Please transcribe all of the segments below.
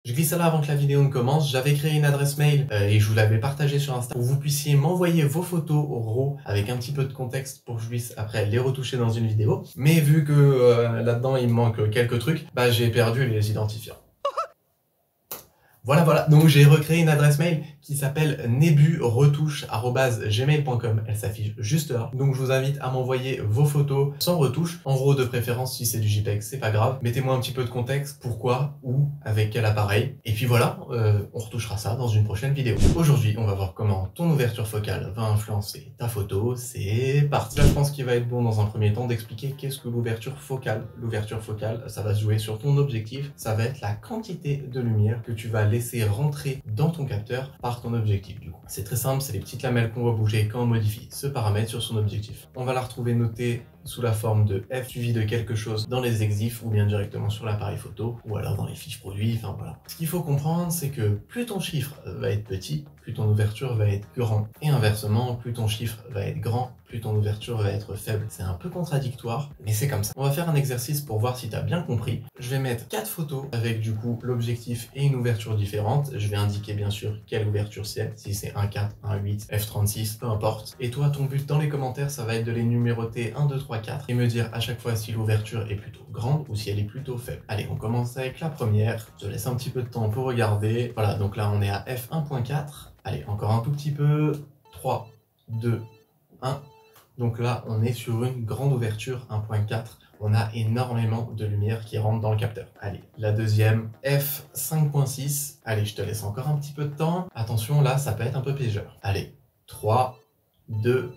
Je glisse là avant que la vidéo ne commence, j'avais créé une adresse mail et je vous l'avais partagée sur Insta pour que vous puissiez m'envoyer vos photos RAW avec un petit peu de contexte pour que je puisse après les retoucher dans une vidéo. Mais vu que là-dedans il me manque quelques trucs, bah j'ai perdu les identifiants. Voilà, donc j'ai recréé une adresse mail qui s'appelle neburetouche@gmail.com. Elle s'affiche juste là. Donc je vous invite à m'envoyer vos photos sans retouche. En RAW de préférence, si c'est du JPEG, c'est pas grave. Mettez-moi un petit peu de contexte, pourquoi, où, avec quel appareil. Et puis voilà, on retouchera ça dans une prochaine vidéo. Aujourd'hui, on va voir comment ton ouverture focale va influencer ta photo. C'est parti. Là, je pense qu'il va être bon dans un premier temps d'expliquer qu'est-ce que l'ouverture focale. L'ouverture focale, ça va se jouer sur ton objectif. Ça va être la quantité de lumière que tu vas laisser rentrer dans ton capteur par ton objectif du coup. C'est très simple, c'est les petites lamelles qu'on va bouger quand on modifie ce paramètre sur son objectif. On va la retrouver notée sous la forme de F suivi de quelque chose dans les exifs ou bien directement sur l'appareil photo ou alors dans les fiches produits, enfin voilà. Ce qu'il faut comprendre, c'est que plus ton chiffre va être petit, plus ton ouverture va être grand. Et inversement, plus ton chiffre va être grand, plus ton ouverture va être faible. C'est un peu contradictoire, mais c'est comme ça. On va faire un exercice pour voir si tu as bien compris. Je vais mettre 4 photos avec du coup l'objectif et une ouverture différente. Je vais indiquer bien sûr quelle ouverture c'est, si c'est 1.4, 1.8, f36, peu importe. Et toi, ton but dans les commentaires, ça va être de les numéroter 1, 2, 3, 4 et me dire à chaque fois si l'ouverture est plutôt grande ou si elle est plutôt faible. Allez, on commence avec la première. Je te laisse un petit peu de temps pour regarder. Voilà, donc là on est à f1.4. Allez, encore un tout petit peu. 3, 2, 1. Donc là, on est sur une grande ouverture, 1.4. On a énormément de lumière qui rentre dans le capteur. Allez, la deuxième, f5.6. Allez, je te laisse encore un petit peu de temps. Attention, là, ça peut être un peu piégeur. Allez, 3, 2,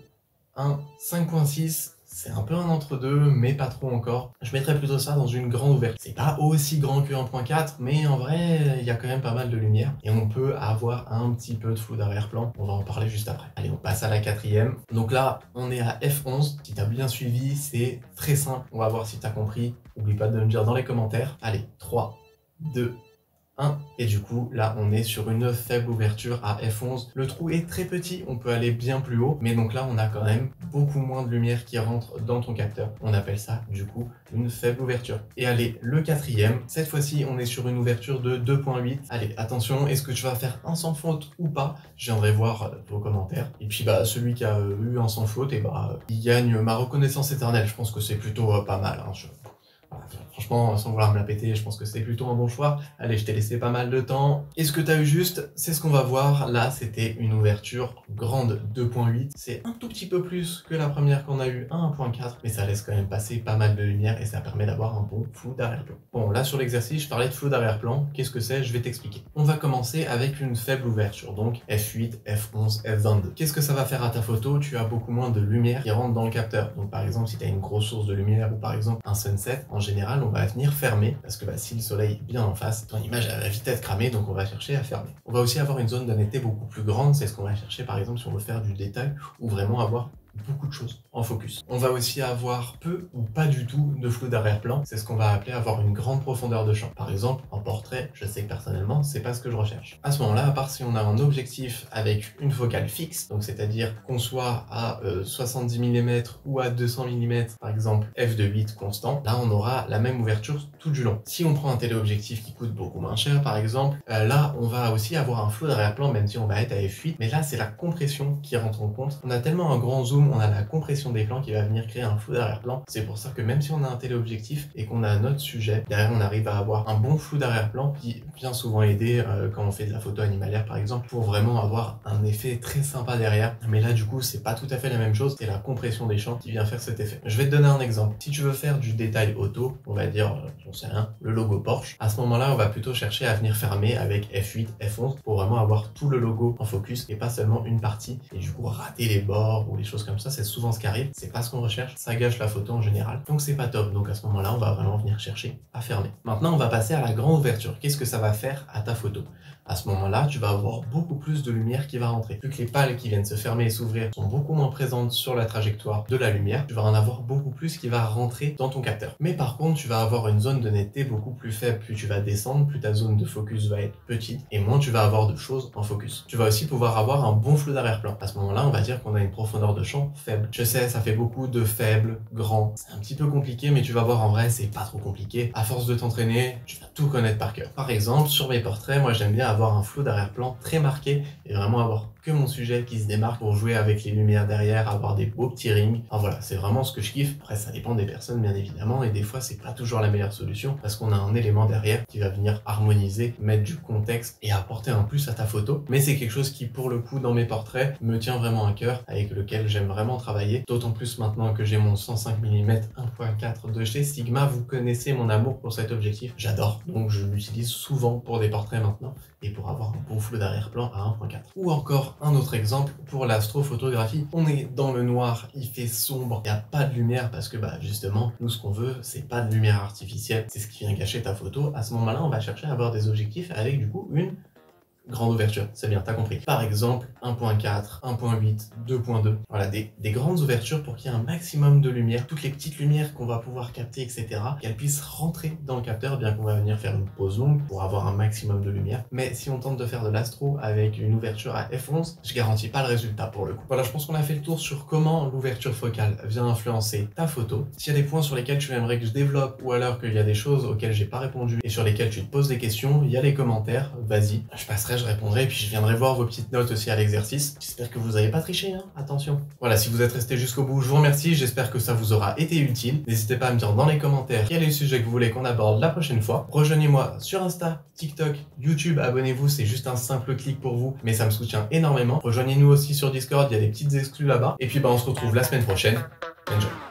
1, 5.6. C'est un peu un entre-deux, mais pas trop encore. Je mettrais plutôt ça dans une grande ouverture. C'est pas aussi grand que 1.4, mais en vrai, il y a quand même pas mal de lumière. Et on peut avoir un petit peu de flou d'arrière-plan. On va en parler juste après. Allez, on passe à la quatrième. Donc là, on est à f11. Si t'as bien suivi, c'est très simple. On va voir si t'as compris. N'oublie pas de me dire dans les commentaires. Allez, 3, 2, 1. Et du coup, là, on est sur une faible ouverture à f11. Le trou est très petit, on peut aller bien plus haut, mais donc là, on a quand même beaucoup moins de lumière qui rentre dans ton capteur. On appelle ça, du coup, une faible ouverture. Et allez, le quatrième, cette fois-ci, on est sur une ouverture de 2.8. Allez, attention, est-ce que tu vas faire un sans faute ou pas? Je viendrai voir vos commentaires. Et puis, bah, celui qui a eu un sans faute, et bah, il gagne ma reconnaissance éternelle. Je pense que c'est plutôt pas mal, hein. Franchement, sans vouloir me la péter, je pense que c'était plutôt un bon choix. Allez, je t'ai laissé pas mal de temps. Et ce que tu as eu juste, c'est ce qu'on va voir. Là, c'était une ouverture grande 2.8. C'est un tout petit peu plus que la première qu'on a eue à 1.4, mais ça laisse quand même passer pas mal de lumière et ça permet d'avoir un bon flou d'arrière-plan. Bon, là, sur l'exercice, je parlais de flou d'arrière-plan. Qu'est-ce que c'est? Je vais t'expliquer. On va commencer avec une faible ouverture, donc f8, f11, f22. Qu'est-ce que ça va faire à ta photo? Tu as beaucoup moins de lumière qui rentre dans le capteur. Donc, par exemple, si tu as une grosse source de lumière ou par exemple un sunset, en général, on va venir fermer parce que bah, si le soleil est bien en face, ton image elle va vite être cramée, donc on va chercher à fermer. On va aussi avoir une zone de netteté beaucoup plus grande, c'est ce qu'on va chercher par exemple si on veut faire du détail ou vraiment avoir beaucoup de choses en focus. On va aussi avoir peu ou pas du tout de flou d'arrière-plan, c'est ce qu'on va appeler avoir une grande profondeur de champ. Par exemple, en portrait, je sais que personnellement, c'est pas ce que je recherche. À ce moment-là, à part si on a un objectif avec une focale fixe, donc c'est-à-dire qu'on soit à 70 mm ou à 200 mm, par exemple f2.8 constant, là on aura la même ouverture tout du long. Si on prend un téléobjectif qui coûte beaucoup moins cher, par exemple, là on va aussi avoir un flou d'arrière-plan, même si on va être à f8, mais là c'est la compression qui rentre en compte. On a tellement un grand zoom, on a la compression des plans qui va venir créer un flou d'arrière-plan. C'est pour ça que même si on a un téléobjectif et qu'on a notre sujet, derrière on arrive à avoir un bon flou d'arrière-plan qui vient souvent aider quand on fait de la photo animalière par exemple, pour vraiment avoir un effet très sympa derrière. Mais là du coup c'est pas tout à fait la même chose, c'est la compression des champs qui vient faire cet effet. Je vais te donner un exemple. Si tu veux faire du détail auto, on va dire, j'en sais rien, le logo Porsche, à ce moment-là on va plutôt chercher à venir fermer avec f8, f11 pour vraiment avoir tout le logo en focus et pas seulement une partie et du coup rater les bords ou les choses comme ça. C'est souvent ce qui arrive, c'est pas ce qu'on recherche, ça gâche la photo en général, donc c'est pas top. Donc à ce moment-là, on va vraiment venir chercher à fermer. Maintenant, on va passer à la grande ouverture. Qu'est-ce que ça va faire à ta photo? À ce moment-là, tu vas avoir beaucoup plus de lumière qui va rentrer. Vu que les pales qui viennent se fermer et s'ouvrir sont beaucoup moins présentes sur la trajectoire de la lumière, tu vas en avoir beaucoup plus qui va rentrer dans ton capteur. Mais par contre, tu vas avoir une zone de netteté beaucoup plus faible. Plus tu vas descendre, plus ta zone de focus va être petite et moins tu vas avoir de choses en focus. Tu vas aussi pouvoir avoir un bon flou d'arrière-plan. À ce moment-là, on va dire qu'on a une profondeur de champ champ faible. Je sais, ça fait beaucoup de faibles, grands. C'est un petit peu compliqué, mais tu vas voir en vrai, c'est pas trop compliqué. À force de t'entraîner, tu vas tout connaître par cœur. Par exemple, sur mes portraits, moi j'aime bien avoir un flou d'arrière-plan très marqué et vraiment avoir que mon sujet qui se démarque pour jouer avec les lumières derrière, avoir des beaux petits rings. Enfin voilà, c'est vraiment ce que je kiffe. Après, ça dépend des personnes, bien évidemment, et des fois, c'est pas toujours la meilleure solution parce qu'on a un élément derrière qui va venir harmoniser, mettre du contexte et apporter un plus à ta photo. Mais c'est quelque chose qui, pour le coup, dans mes portraits, me tient vraiment à cœur, avec lequel j'aime vraiment travailler. D'autant plus maintenant que j'ai mon 105 mm 1.4 de chez Sigma. Vous connaissez mon amour pour cet objectif. J'adore. Donc, je l'utilise souvent pour des portraits maintenant et pour avoir un bon flou d'arrière-plan à 1.4. Ou encore, un autre exemple pour l'astrophotographie. On est dans le noir, il fait sombre, il n'y a pas de lumière parce que justement, nous ce qu'on veut, c'est pas de lumière artificielle, c'est ce qui vient gâcher ta photo. À ce moment-là, on va chercher à avoir des objectifs avec du coup une grande ouverture, c'est bien, t'as compris. Par exemple, 1.4, 1.8, 2.2. Voilà, des grandes ouvertures pour qu'il y ait un maximum de lumière. Toutes les petites lumières qu'on va pouvoir capter, etc., qu'elles puissent rentrer dans le capteur, bien qu'on va venir faire une pause longue pour avoir un maximum de lumière. Mais si on tente de faire de l'astro avec une ouverture à f11, je garantis pas le résultat pour le coup. Voilà, je pense qu'on a fait le tour sur comment l'ouverture focale vient influencer ta photo. S'il y a des points sur lesquels tu aimerais que je développe ou alors qu'il y a des choses auxquelles j'ai pas répondu et sur lesquelles tu te poses des questions, il y a les commentaires, vas-y, je passerai, je répondrai, puis je viendrai voir vos petites notes aussi à l'exercice. J'espère que vous n'avez pas triché, hein, attention. Voilà, si vous êtes resté jusqu'au bout, je vous remercie, j'espère que ça vous aura été utile. N'hésitez pas à me dire dans les commentaires quel est le sujet que vous voulez qu'on aborde la prochaine fois. Rejoignez-moi sur Insta, TikTok, YouTube, abonnez-vous, c'est juste un simple clic pour vous, mais ça me soutient énormément. Rejoignez-nous aussi sur Discord, il y a des petites exclus là-bas. Et puis on se retrouve la semaine prochaine. Enjoy.